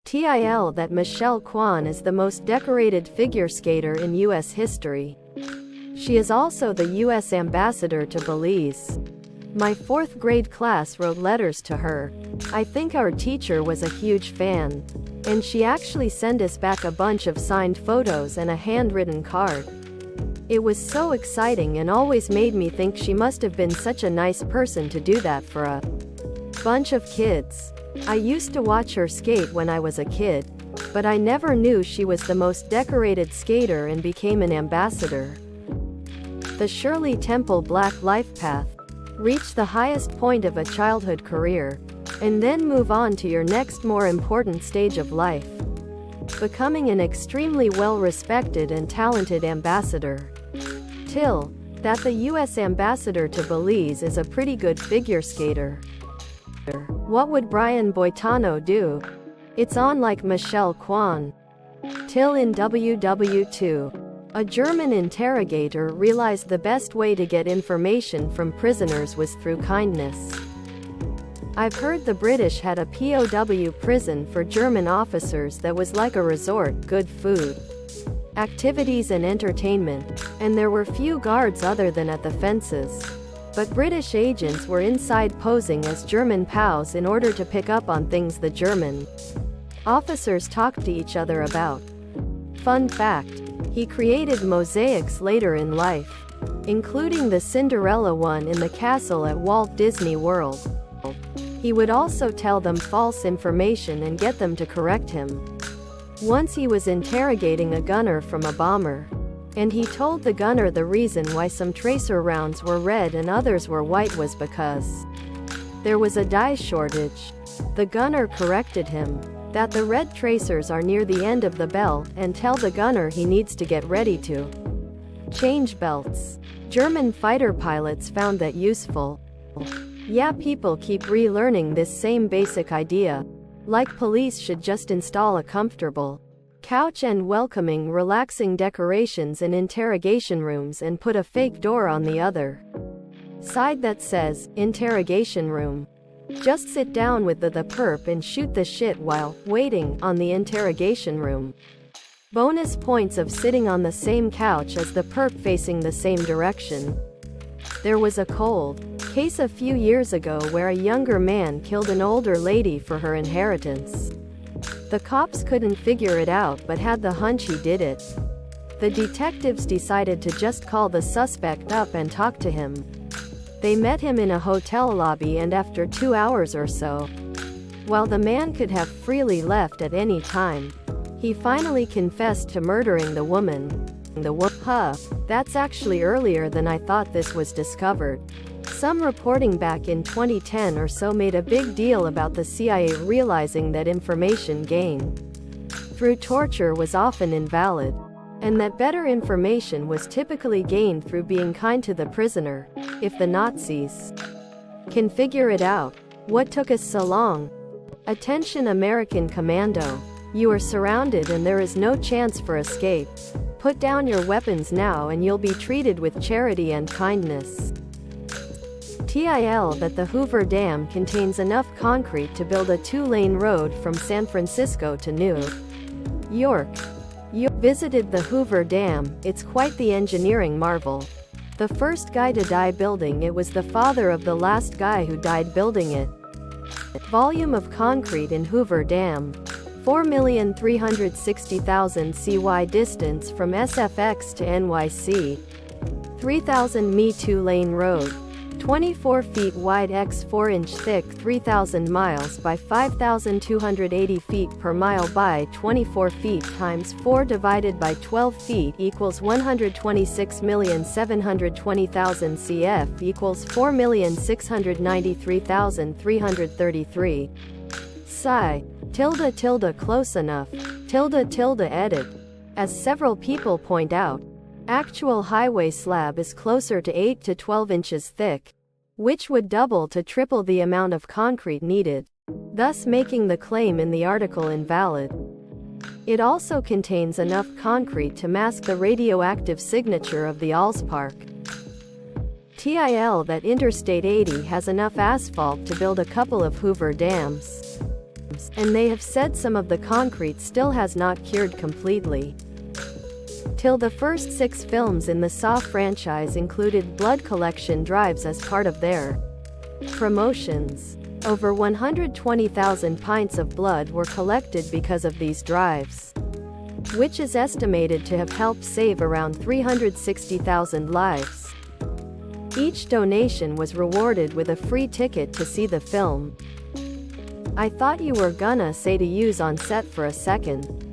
TIL that Michelle Kwan is the most decorated figure skater in U.S. history. She is also the U.S. ambassador to Belize. My 4th grade class wrote letters to her. I think our teacher was a huge fan. And she actually sent us back a bunch of signed photos and a handwritten card. It was so exciting and always made me think she must have been such a nice person to do that for a bunch of kids. I used to watch her skate when I was a kid, but I never knew she was the most decorated skater and became an ambassador. The Shirley Temple Black Life Path. Reach the highest point of a childhood career, and then move on to your next more important stage of life. Becoming an extremely well-respected and talented ambassador. TIL, that the U.S. ambassador to Belize is a pretty good figure skater. What would Brian Boitano do? It's on like Michelle Kwan. TIL in WW2. A German interrogator realized the best way to get information from prisoners was through kindness. I've heard the British had a POW prison for German officers that was like a resort, good food, activities and entertainment, and there were few guards other than at the fences. But British agents were inside posing as German POWs in order to pick up on things the German officers talked to each other about. Fun fact, he created mosaics later in life, including the Cinderella one in the castle at Walt Disney World. He would also tell them false information and get them to correct him. Once he was interrogating a gunner from a bomber, and he told the gunner the reason why some tracer rounds were red and others were white was because there was a dye shortage. The gunner corrected him that the red tracers are near the end of the belt and tell the gunner he needs to get ready to change belts. German fighter pilots found that useful. Yeah, people keep relearning this same basic idea. Like police should just install a comfortable couch and welcoming, relaxing decorations in interrogation rooms and put a fake door on the other side that says, interrogation room. Just sit down with the perp and shoot the shit while waiting on the interrogation room. Bonus points of sitting on the same couch as the perp facing the same direction. There was a cold case a few years ago where a younger man killed an older lady for her inheritance. The cops couldn't figure it out but had the hunch he did it. The detectives decided to just call the suspect up and talk to him. They met him in a hotel lobby and after 2 hours or so, while the man could have freely left at any time, he finally confessed to murdering the woman. That's actually earlier than I thought this was discovered. Some reporting back in 2010 or so made a big deal about the CIA realizing that information gained through torture was often invalid, and that better information was typically gained through being kind to the prisoner. If the Nazis can figure it out, what took us so long? Attention American Commando. You are surrounded and there is no chance for escape. Put down your weapons now and you'll be treated with charity and kindness. TIL that the Hoover Dam contains enough concrete to build a 2-lane road from San Francisco to New York. You visited the Hoover Dam, it's quite the engineering marvel. The first guy to die building it was the father of the last guy who died building it. Volume of concrete in Hoover Dam. 4,360,000 cy. Distance from SFX to NYC. 3,000 mi 2-lane road. 24 feet wide x 4 inch thick, 3,000 miles by 5,280 feet per mile by 24 feet times 4 divided by 12 feet equals 126,720,000 cf equals 4,693,333. Psi. Tilde close enough. Tilde edit. As several people point out, actual highway slab is closer to 8 to 12 inches thick, which would double to triple the amount of concrete needed, thus making the claim in the article invalid. It also contains enough concrete to mask the radioactive signature of the Allspark. TIL that Interstate 80 has enough asphalt to build a couple of Hoover dams. films, and they have said some of the concrete still has not cured completely. TIL. The first 6 films in the Saw franchise included blood collection drives as part of their promotions. Over 120,000 pints of blood were collected because of these drives, which is estimated to have helped save around 360,000 lives. Each donation was rewarded with a free ticket to see the film. I thought you were gonna say to use on set for a second.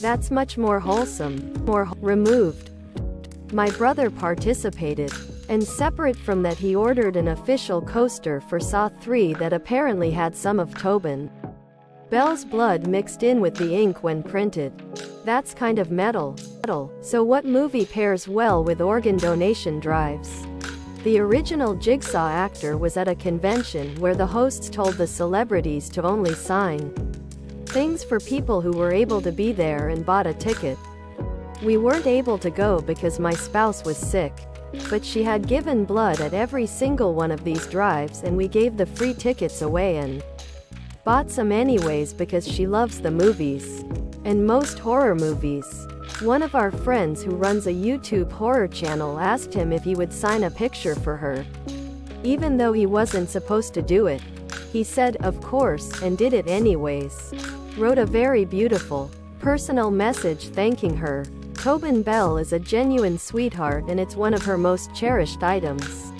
That's much more wholesome. More removed. My brother participated. And separate from that, he ordered an official coaster for Saw 3 that apparently had some of Tobin Bell's blood mixed in with the ink when printed. That's kind of metal. So what movie pairs well with organ donation drives? The original Jigsaw actor was at a convention where the hosts told the celebrities to only sign things for people who were able to be there and bought a ticket. We weren't able to go because my spouse was sick, but she had given blood at every single one of these drives, and we gave the free tickets away and bought some anyways because she loves the movies. And most horror movies. One of our friends who runs a YouTube horror channel asked him if he would sign a picture for her, even though he wasn't supposed to do it. He said, of course, and did it anyways. Wrote a very beautiful, personal message thanking her. Tobin Bell is a genuine sweetheart, and it's one of her most cherished items.